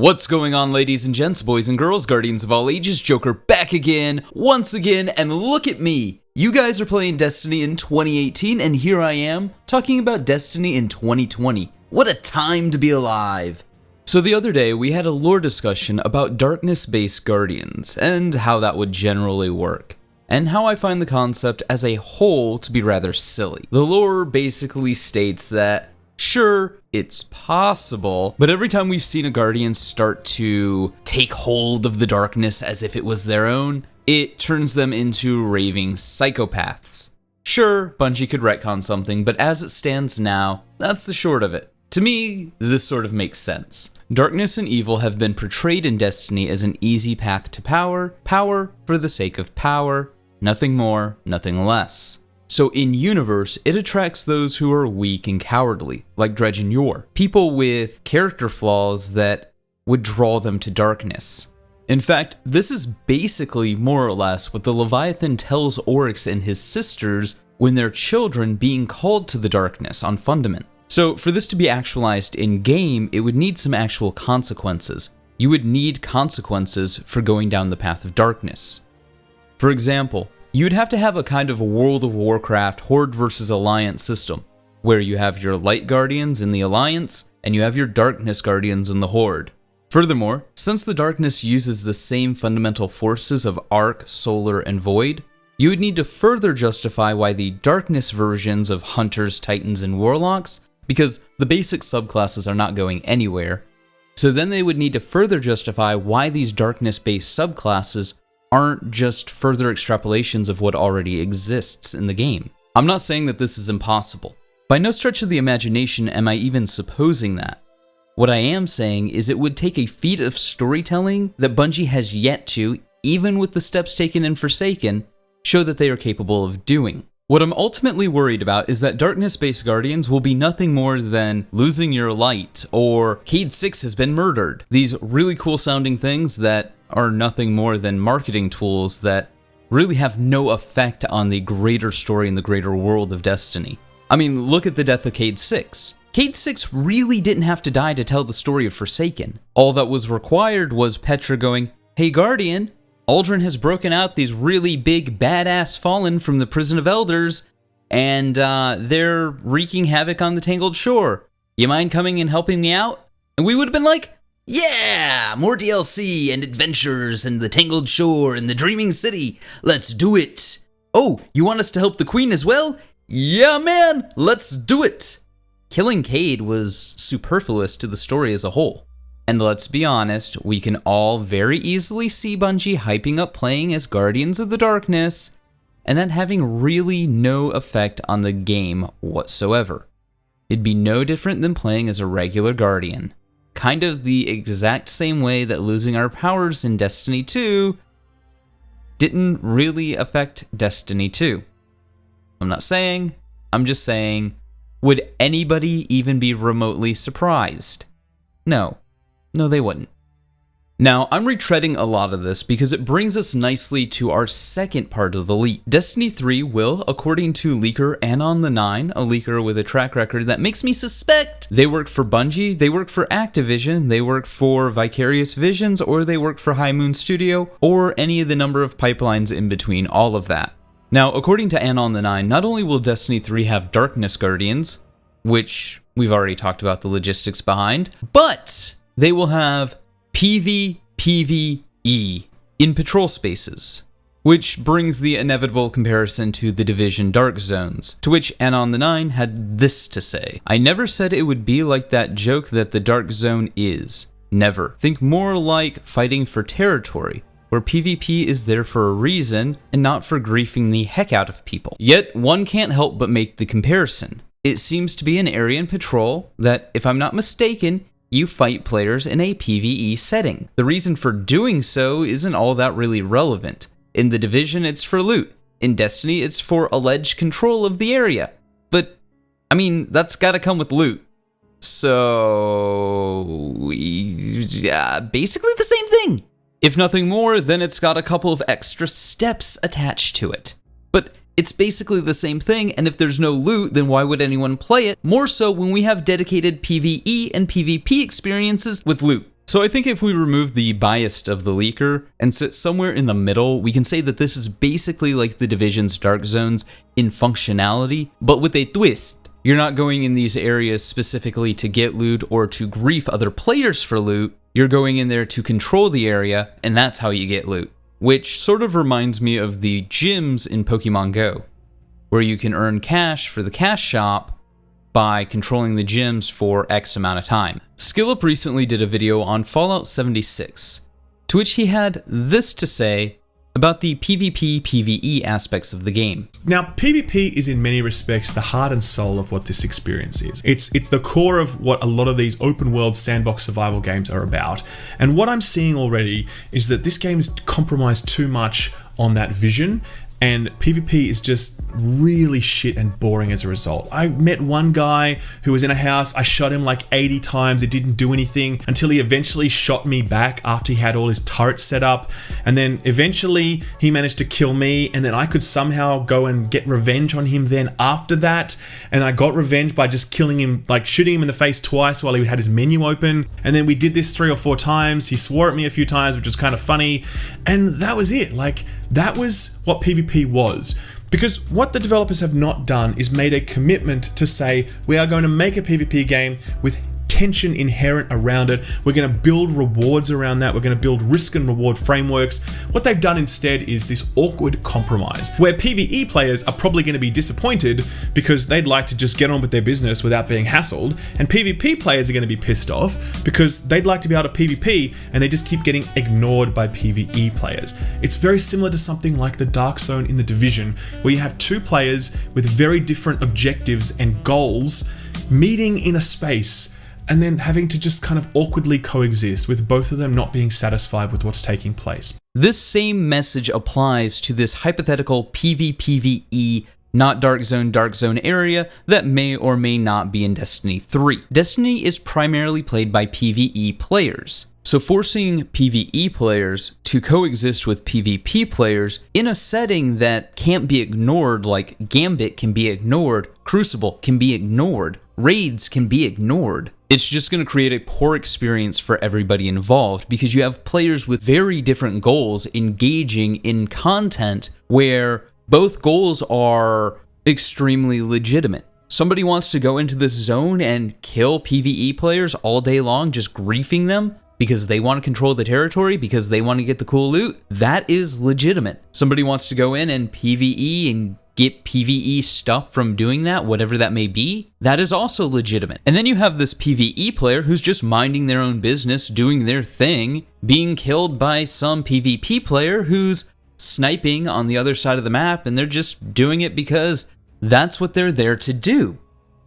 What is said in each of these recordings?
What's going on, ladies and gents, boys and girls, guardians of all ages, Joker back again, once again, and look at me! You guys are playing Destiny in 2018, and here I am, talking about Destiny in 2020. What a time to be alive! So the other day, we had a lore discussion about darkness-based guardians, and how that would generally work, and how I find the concept as a whole to be rather silly. The lore basically states that, sure, it's possible, but every time we've seen a Guardian start to take hold of the darkness as if it was their own, it turns them into raving psychopaths. Sure, Bungie could retcon something, but as it stands now, that's the short of it. To me, this sort of makes sense. Darkness and evil have been portrayed in Destiny as an easy path to power, power for the sake of power, nothing more, nothing less. So in universe, it attracts those who are weak and cowardly, like Dredge and Yor, people with character flaws that would draw them to darkness. In fact, this is basically more or less what the Leviathan tells Oryx and his sisters when they're children being called to the darkness on Fundament. So for this to be actualized in-game, it would need some actual consequences. You would need consequences for going down the path of darkness. For example, you'd have to have a kind of a World of Warcraft Horde versus Alliance system, where you have your Light Guardians in the Alliance, and you have your Darkness Guardians in the Horde. Furthermore, since the Darkness uses the same fundamental forces of Arc, Solar, and Void, you would need to further justify why the Darkness versions of Hunters, Titans, and Warlocks, because the basic subclasses are not going anywhere, so then they would need to further justify why these Darkness-based subclasses aren't just further extrapolations of what already exists in the game. I'm not saying that this is impossible. By no stretch of the imagination am I even supposing that. What I am saying is it would take a feat of storytelling that Bungie has yet to, even with the steps taken in Forsaken, show that they are capable of doing. What I'm ultimately worried about is that Darkness-based Guardians will be nothing more than losing your light, or Cayde 6 has been murdered. These really cool sounding things that are nothing more than marketing tools that really have no effect on the greater story and the greater world of Destiny. I mean, look at the death of Cayde 6. Cayde 6 really didn't have to die to tell the story of Forsaken. All that was required was Petra going, "Hey Guardian, Aldrin has broken out these really big badass Fallen from the Prison of Elders, and they're wreaking havoc on the Tangled Shore. You mind coming and helping me out?" And we would have been like, "Yeah, more DLC and adventures and the Tangled Shore and the Dreaming City. Let's do it. Oh, you want us to help the Queen as well? Yeah, man, let's do it." Killing Cayde was superfluous to the story as a whole. And let's be honest, we can all very easily see Bungie hyping up playing as Guardians of the Darkness, and that having really no effect on the game whatsoever. It'd be no different than playing as a regular Guardian. Kind of the exact same way that losing our powers in Destiny 2 didn't really affect Destiny 2. I'm not saying, I'm just saying, would anybody even be remotely surprised? No. No, they wouldn't. Now, I'm retreading a lot of this because it brings us nicely to our second part of the leak. Destiny 3 will, according to leaker Anon the 9, a leaker with a track record that makes me suspect they work for Bungie, they work for Activision, they work for Vicarious Visions, or they work for High Moon Studio, or any of the number of pipelines in between all of that. Now, according to Anon the 9, not only will Destiny 3 have Darkness Guardians, which we've already talked about the logistics behind, but they will have PvPvE in patrol spaces, which brings the inevitable comparison to the Division Dark Zones, to which Anon the 9 had this to say: "I never said it would be like that joke that the Dark Zone is. Never. Think more like fighting for territory, where PvP is there for a reason and not for griefing the heck out of people." Yet, one can't help but make the comparison. It seems to be an area in patrol that, if I'm not mistaken, you fight players in a PvE setting. The reason for doing so isn't all that really relevant. In the Division, it's for loot. In Destiny, it's for alleged control of the area. But, I mean, that's gotta come with loot. So, yeah, basically the same thing. If nothing more, then it's got a couple of extra steps attached to it. But it's basically the same thing, and if there's no loot, then why would anyone play it? More so when we have dedicated PvE and PvP experiences with loot. So I think if we remove the bias of the leaker and sit somewhere in the middle, we can say that this is basically like the Division's Dark Zones in functionality, but with a twist. You're not going in these areas specifically to get loot or to grief other players for loot. You're going in there to control the area, and that's how you get loot. Which sort of reminds me of the gyms in Pokemon Go, where you can earn cash for the cash shop by controlling the gyms for X amount of time. SkillUp recently did a video on Fallout 76, to which he had this to say about the PvP-PvE aspects of the game. Now, PvP is in many respects the heart and soul of what this experience is. It's the core of what a lot of these open world sandbox survival games are about. And what I'm seeing already is that this game is compromised too much on that vision, and PvP is just really shit and boring as a result. I met one guy who was in a house, I shot him like 80 times, it didn't do anything until he eventually shot me back after he had all his turrets set up, and then eventually he managed to kill me, and then I could somehow go and get revenge on him then after that, and I got revenge by just killing him, like shooting him in the face twice while he had his menu open, and then we did this 3 or 4 times, he swore at me a few times, which was kind of funny, and that was it. Like, that was what PvP was. Because what the developers have not done is made a commitment to say, we are going to make a PvP game with tension inherent around it. We're going to build rewards around that. We're going to build risk and reward frameworks. What they've done instead is this awkward compromise where PvE players are probably going to be disappointed because they'd like to just get on with their business without being hassled, and PvP players are going to be pissed off because they'd like to be able to PvP and they just keep getting ignored by PvE players. It's very similar to something like the Dark Zone in the Division, where you have 2 players with very different objectives and goals meeting in a space and then having to just kind of awkwardly coexist, with both of them not being satisfied with what's taking place. This same message applies to this hypothetical PvPvE, not Dark Zone area that may or may not be in Destiny 3. Destiny is primarily played by PvE players. So forcing PvE players to coexist with PvP players in a setting that can't be ignored, like Gambit can be ignored, Crucible can be ignored, raids can be ignored. It's just going to create a poor experience for everybody involved because you have players with very different goals engaging in content where both goals are extremely legitimate. Somebody wants to go into this zone and kill PvE players all day long, just griefing them because they want to control the territory, because they want to get the cool loot. That is legitimate. Somebody wants to go in and PvE and get PvE stuff from doing that, whatever that may be, that is also legitimate. And then you have this PvE player who's just minding their own business, doing their thing, being killed by some PvP player who's sniping on the other side of the map, and they're just doing it because that's what they're there to do.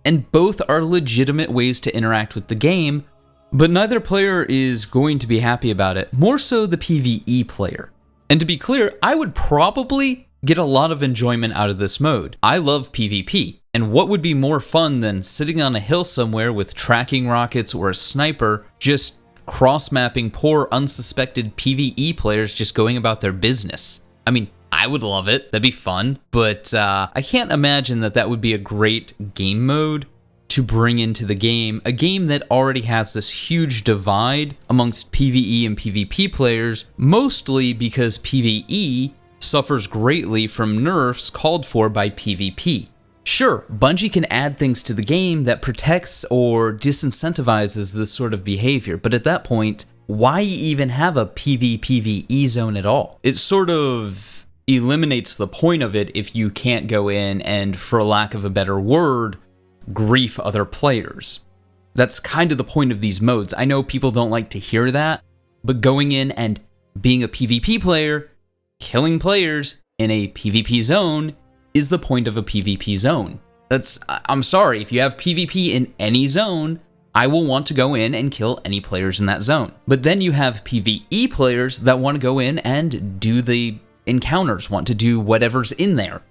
And both are legitimate ways to interact with the game, but neither player is going to be happy about it, more so the PvE player. And to be clear, I would probably get a lot of enjoyment out of this mode. I love PvP, and what would be more fun than sitting on a hill somewhere with tracking rockets or a sniper, just cross-mapping poor unsuspected PvE players just going about their business? I mean, I would love it, that'd be fun, but I can't imagine that that would be a great game mode to bring into the game, a game that already has this huge divide amongst PvE and PvP players, mostly because PvE suffers greatly from nerfs called for by PvP. Sure, Bungie can add things to the game that protects or disincentivizes this sort of behavior, but at that point, why even have a PvPvE zone at all? It sort of eliminates the point of it if you can't go in and, for lack of a better word, grief other players. That's kind of the point of these modes. I know people don't like to hear that, but going in and being a PvP player, killing players in a PvP zone is the point of a PvP zone. I'm sorry, if you have PvP in any zone, I will want to go in and kill any players in that zone. But then you have PvE players that want to go in and do the encounters, want to do whatever's in there.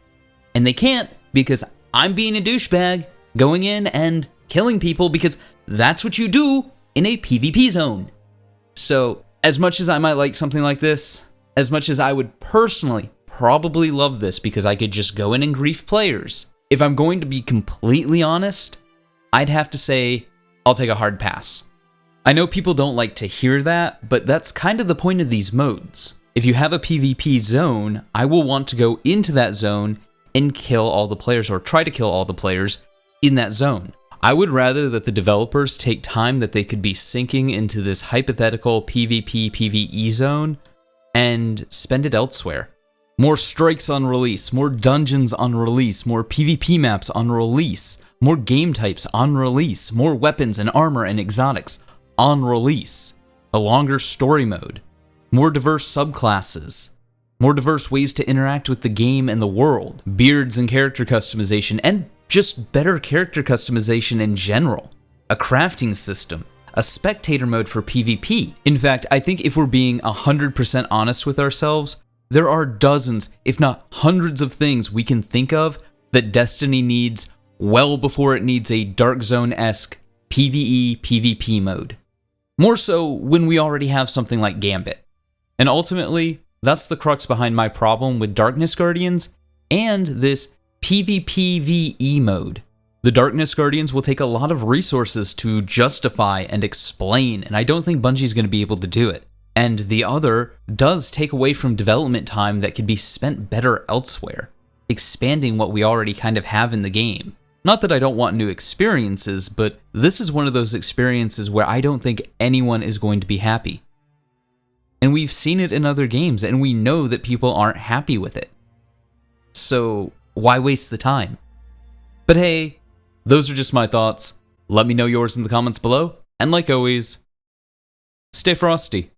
And they can't because I'm being a douchebag going in and killing people because that's what you do in a PvP zone. So, as much as I might like something like this, as much as I would personally probably love this because I could just go in and grief players, if I'm going to be completely honest, I'd have to say I'll take a hard pass. I know people don't like to hear that, but that's kind of the point of these modes. If you have a PvP zone, I will want to go into that zone and kill all the players, or try to kill all the players in that zone. I would rather that the developers take time that they could be sinking into this hypothetical PvP/PvE zone and spend it elsewhere. More strikes on release, more dungeons on release, more PvP maps on release, more game types on release, more weapons and armor and exotics on release, a longer story mode, more diverse subclasses, more diverse ways to interact with the game and the world, beards and character customization, and just better character customization in general, a crafting system, a spectator mode for PvP. In fact, I think if we're being 100% honest with ourselves, there are dozens, if not hundreds of things we can think of that Destiny needs well before it needs a Dark Zone-esque PvE/PvP mode. More so when we already have something like Gambit. And ultimately, that's the crux behind my problem with Darkness Guardians and this PvPvE mode. The Darkness Guardians will take a lot of resources to justify and explain, and I don't think Bungie's going to be able to do it. And the other does take away from development time that could be spent better elsewhere, expanding what we already kind of have in the game. Not that I don't want new experiences, but this is one of those experiences where I don't think anyone is going to be happy. And we've seen it in other games, and we know that people aren't happy with it. So why waste the time? But hey, those are just my thoughts. Let me know yours in the comments below, and like always, stay frosty.